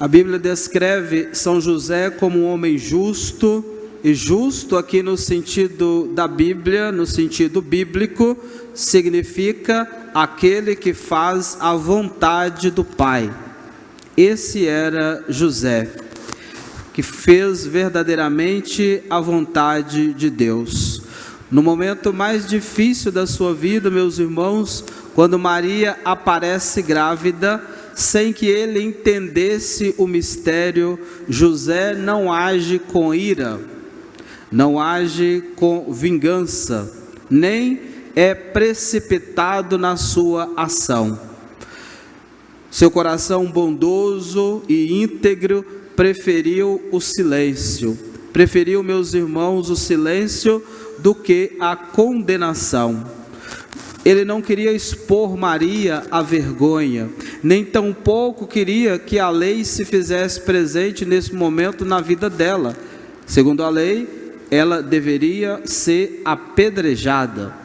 A Bíblia descreve São José como um homem justo, e justo aqui no sentido da Bíblia, no sentido bíblico, significa aquele que faz a vontade do Pai. Esse era José, que fez verdadeiramente a vontade de Deus. No momento mais difícil da sua vida, meus irmãos, quando Maria aparece grávida, sem que ele entendesse o mistério, José não age com ira, não age com vingança, nem é precipitado na sua ação. Seu coração bondoso e íntegro preferiu o silêncio. Preferiu, meus irmãos, o silêncio do que a condenação. Ele não queria expor Maria à vergonha, nem tampouco queria que a lei se fizesse presente nesse momento na vida dela. Segundo a lei, ela deveria ser apedrejada.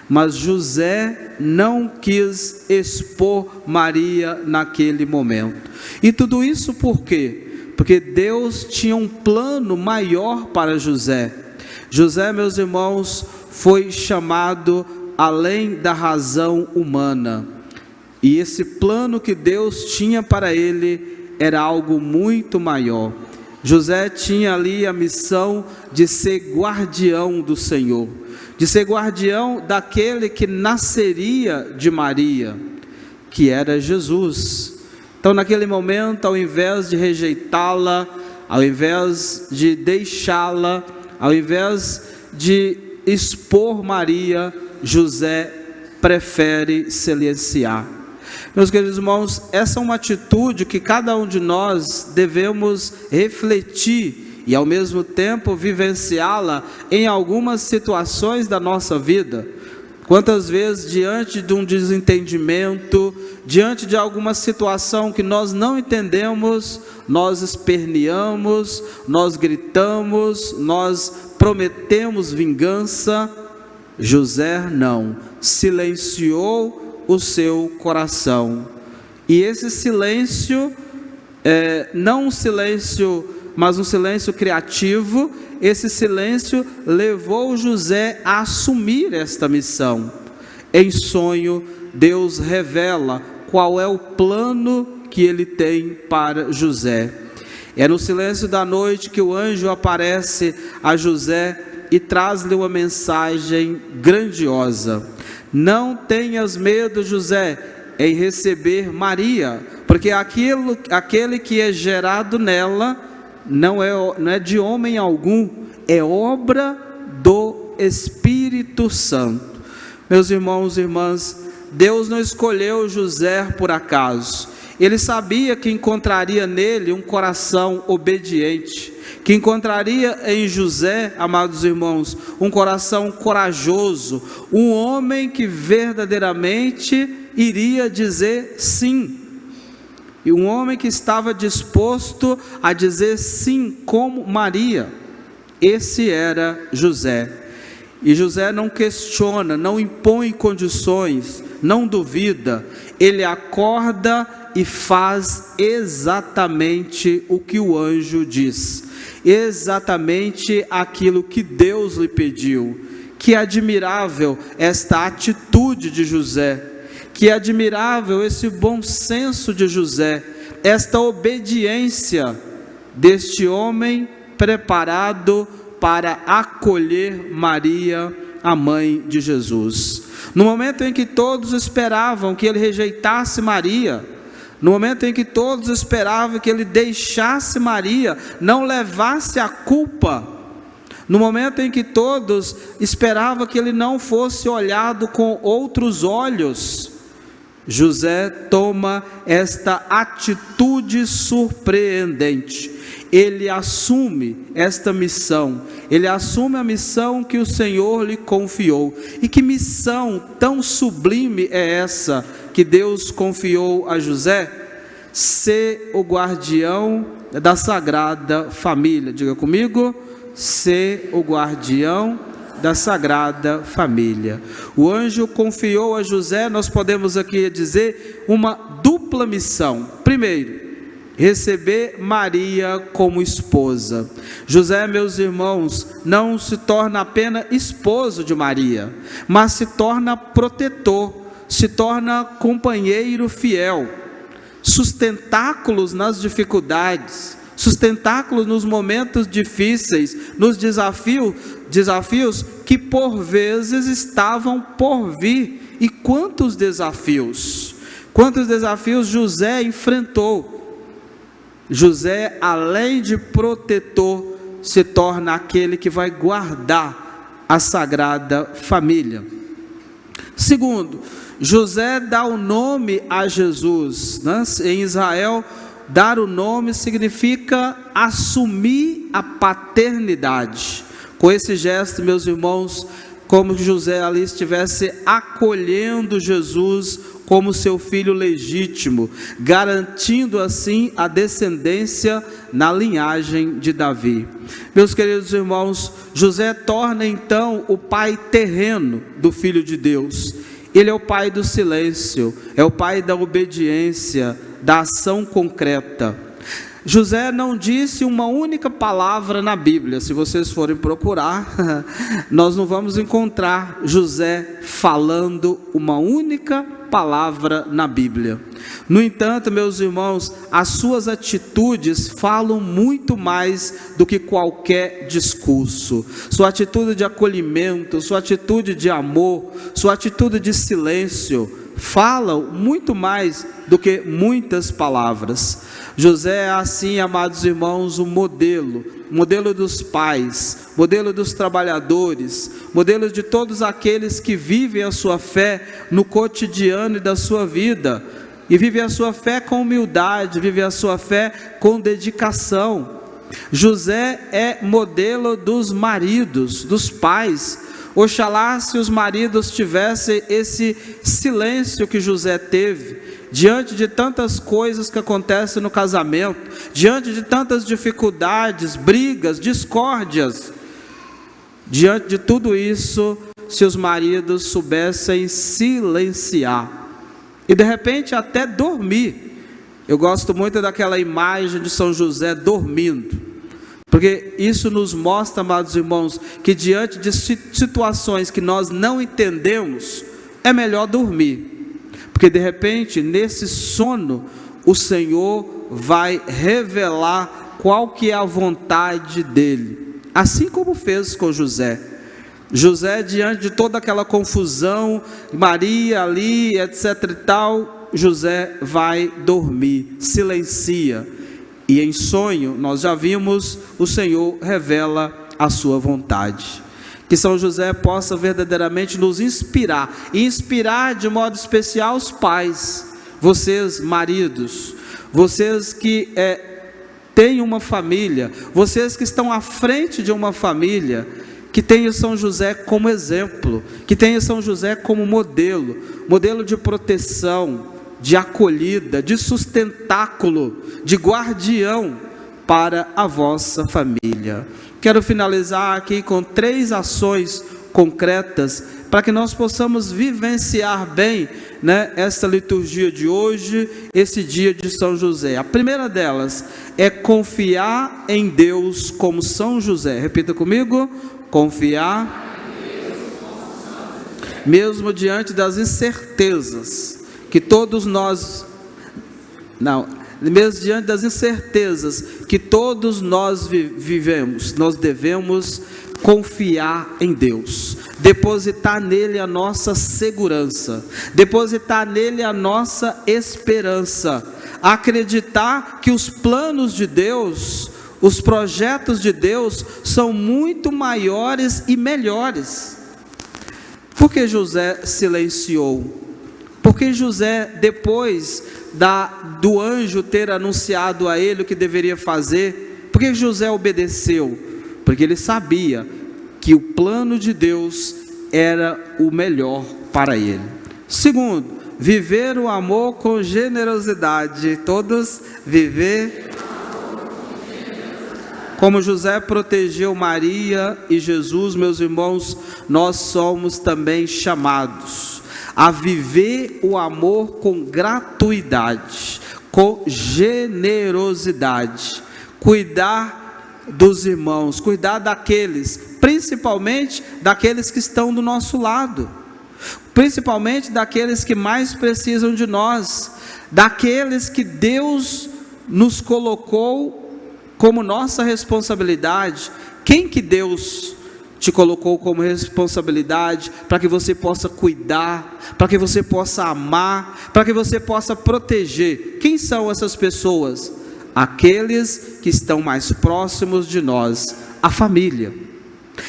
Mas José não quis expor Maria naquele momento. E tudo isso por quê? Porque Deus tinha um plano maior para José. José, meus irmãos, foi chamado além da razão humana. E esse plano que Deus tinha para ele era algo muito maior. José tinha ali a missão de ser guardião do Senhor, de ser guardião daquele que nasceria de Maria, que era Jesus. Então, naquele momento, ao invés de rejeitá-la, ao invés de deixá-la, ao invés de expor Maria, José prefere silenciar. Meus queridos irmãos, essa é uma atitude que cada um de nós devemos refletir e ao mesmo tempo vivenciá-la em algumas situações da nossa vida. Quantas vezes, diante de um desentendimento, diante de alguma situação que nós não entendemos, nós esperneamos, nós gritamos, nós prometemos vingança. José não, silenciou o seu coração. E esse silêncio, não um silêncio, mas um silêncio criativo, esse silêncio levou José a assumir esta missão. Em sonho, Deus revela qual é o plano que ele tem para José. É no silêncio da noite que o anjo aparece a José e traz-lhe uma mensagem grandiosa. Não tenhas medo, José, em receber Maria, porque aquele que é gerado nela não é de homem algum, é obra do Espírito Santo. Meus irmãos e irmãs, Deus não escolheu José por acaso. Ele sabia que encontraria nele um coração obediente, que encontraria em José, amados irmãos, um coração corajoso, um homem que verdadeiramente iria dizer sim, e um homem que estava disposto a dizer sim como Maria. Esse era José. E José não questiona, não impõe condições, não duvida, ele acorda e faz exatamente o que o anjo diz, exatamente aquilo que Deus lhe pediu. Que admirável esta atitude de José, que admirável esse bom senso de José, esta obediência deste homem preparado para acolher Maria, a mãe de Jesus. No momento em que todos esperavam que ele rejeitasse Maria, no momento em que todos esperavam que ele deixasse Maria, não levasse a culpa, no momento em que todos esperavam que ele não fosse olhado com outros olhos, José toma esta atitude surpreendente. Ele assume esta missão, ele assume a missão que o Senhor lhe confiou. E que missão tão sublime é essa que Deus confiou a José? Ser o guardião da Sagrada Família. Diga comigo, ser o guardião da Sagrada Família. O anjo confiou a José, nós podemos aqui dizer, uma dupla missão. Primeiro, receber Maria como esposa. José, meus irmãos, não se torna apenas esposo de Maria, mas se torna protetor, se torna companheiro fiel, sustentáculos nas dificuldades, sustentáculos nos momentos difíceis, nos desafios que por vezes estavam por vir. E quantos desafios José enfrentou. José, além de protetor, se torna aquele que vai guardar a Sagrada Família. Segundo, José dá o nome a Jesus, né? Em Israel, dar o nome significa assumir a paternidade. Com esse gesto, meus irmãos, como José ali estivesse acolhendo Jesus como seu filho legítimo, garantindo assim a descendência na linhagem de Davi. Meus queridos irmãos, José torna então o pai terreno do Filho de Deus. Ele é o pai do silêncio, é o pai da obediência, da ação concreta. José não disse uma única palavra na Bíblia. Se vocês forem procurar, nós não vamos encontrar José falando uma única palavra na Bíblia. No entanto, meus irmãos, as suas atitudes falam muito mais do que qualquer discurso. Sua atitude de acolhimento, sua atitude de amor, sua atitude de silêncio falam muito mais do que muitas palavras. José é assim, amados irmãos, o modelo dos pais, modelo dos trabalhadores, modelo de todos aqueles que vivem a sua fé no cotidiano da sua vida, e vivem a sua fé com humildade, vivem a sua fé com dedicação. José é modelo dos maridos, dos pais. Oxalá se os maridos tivessem esse silêncio que José teve, diante de tantas coisas que acontecem no casamento, diante de tantas dificuldades, brigas, discórdias. Diante de tudo isso, se os maridos soubessem silenciar, e de repente até dormir. Eu gosto muito daquela imagem de São José dormindo, porque isso nos mostra, amados irmãos, que diante de situações que nós não entendemos, é melhor dormir. Porque de repente, nesse sono, o Senhor vai revelar qual que é a vontade dele. Assim como fez com José. José, diante de toda aquela confusão, Maria ali, etc e tal, José vai dormir, silencia. E em sonho, nós já vimos, o Senhor revela a sua vontade. Que São José possa verdadeiramente nos inspirar, e inspirar de modo especial os pais, vocês maridos, vocês que têm uma família, vocês que estão à frente de uma família, que tenham São José como exemplo, que tenham São José como modelo de proteção, de acolhida, de sustentáculo, de guardião para a vossa família. Quero finalizar aqui com 3 ações concretas para que nós possamos vivenciar bem, essa liturgia de hoje, esse dia de São José. A primeira delas é confiar em Deus como São José. Repita comigo: confiar em Deus como São José. Mesmo diante das incertezas que todos nós mesmo diante das incertezas que todos nós vivemos, nós devemos confiar em Deus, depositar nele a nossa segurança, depositar nele a nossa esperança, acreditar que os planos de Deus, os projetos de Deus são muito maiores e melhores. Por que José silenciou? Porque José, depois do anjo ter anunciado a ele o que deveria fazer, por que José obedeceu? Porque ele sabia que o plano de Deus era o melhor para ele. Segundo, viver o amor com generosidade. Todos viver como José protegeu Maria e Jesus, meus irmãos, nós somos também chamados a viver o amor com gratuidade, com generosidade. Cuidar dos irmãos, cuidar daqueles, principalmente daqueles que estão do nosso lado, principalmente daqueles que mais precisam de nós, daqueles que Deus nos colocou como nossa responsabilidade. Quem que Deus te colocou como responsabilidade para que você possa cuidar, para que você possa amar, para que você possa proteger? Quem são essas pessoas? Aqueles que estão mais próximos de nós, a família.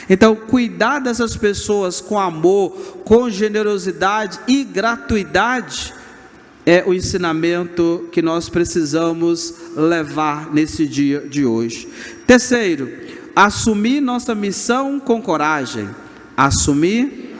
Então, cuidar dessas pessoas com amor, com generosidade e gratuidade é o ensinamento que nós precisamos levar nesse dia de hoje. Terceiro, assumir nossa missão com coragem. Assumir,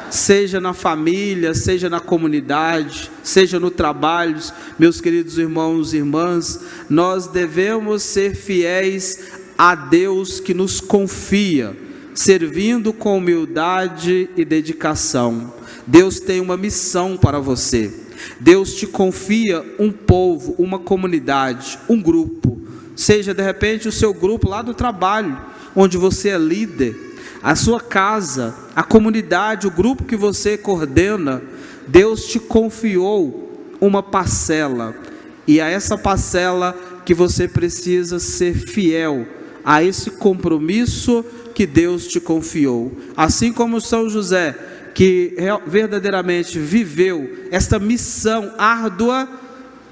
seja na família, seja na comunidade, seja no trabalho. Meus queridos irmãos e irmãs, nós devemos ser fiéis a Deus que nos confia, servindo com humildade e dedicação. Deus tem uma missão para você. Deus te confia um povo, uma comunidade, um grupo. Seja de repente o seu grupo lá do trabalho, onde você é líder, a sua casa, a comunidade, o grupo que você coordena. Deus te confiou uma parcela, e a essa parcela que você precisa ser fiel a esse compromisso que Deus te confiou. Assim como São José, que verdadeiramente viveu esta missão árdua,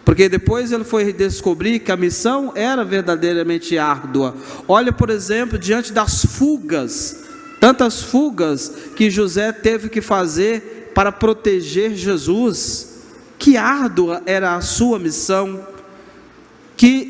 porque depois ele foi descobrir que a missão era verdadeiramente árdua. Olha, por exemplo, diante das fugas, tantas fugas que José teve que fazer para proteger Jesus. Que árdua era a sua missão, que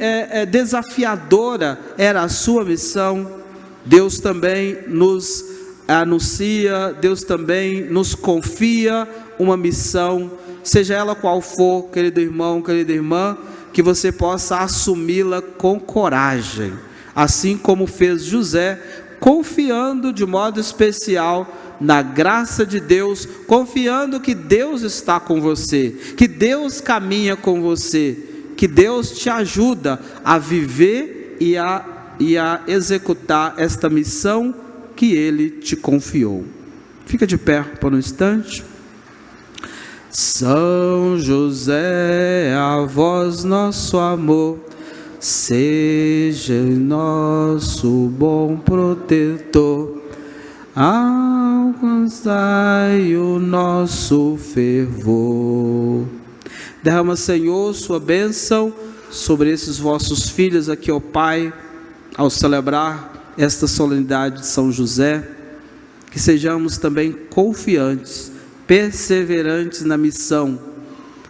desafiadora era a sua missão. Deus também nos anuncia, Deus também nos confia uma missão, seja ela qual for, querido irmão, querida irmã, que você possa assumi-la com coragem, assim como fez José, confiando de modo especial na graça de Deus, confiando que Deus está com você, que Deus caminha com você, que Deus te ajuda a viver e a executar esta missão que Ele te confiou. Fica de pé por um instante. São José, a vós nosso amor, seja nosso bom protetor, alcançai o nosso fervor. Derrama, Senhor, sua bênção sobre esses vossos filhos aqui, ó Pai, ao celebrar esta solenidade de São José, que sejamos também confiantes, perseverantes na missão.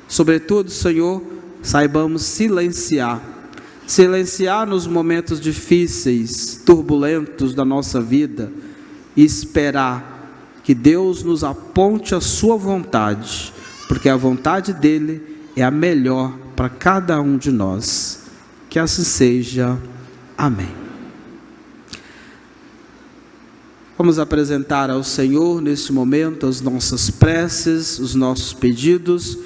Sobretudo, Senhor, saibamos silenciar nos momentos difíceis, turbulentos da nossa vida, e esperar que Deus nos aponte a sua vontade, porque a vontade dele é a melhor para cada um de nós. Que assim seja. Amém. Vamos apresentar ao Senhor neste momento as nossas preces, os nossos pedidos.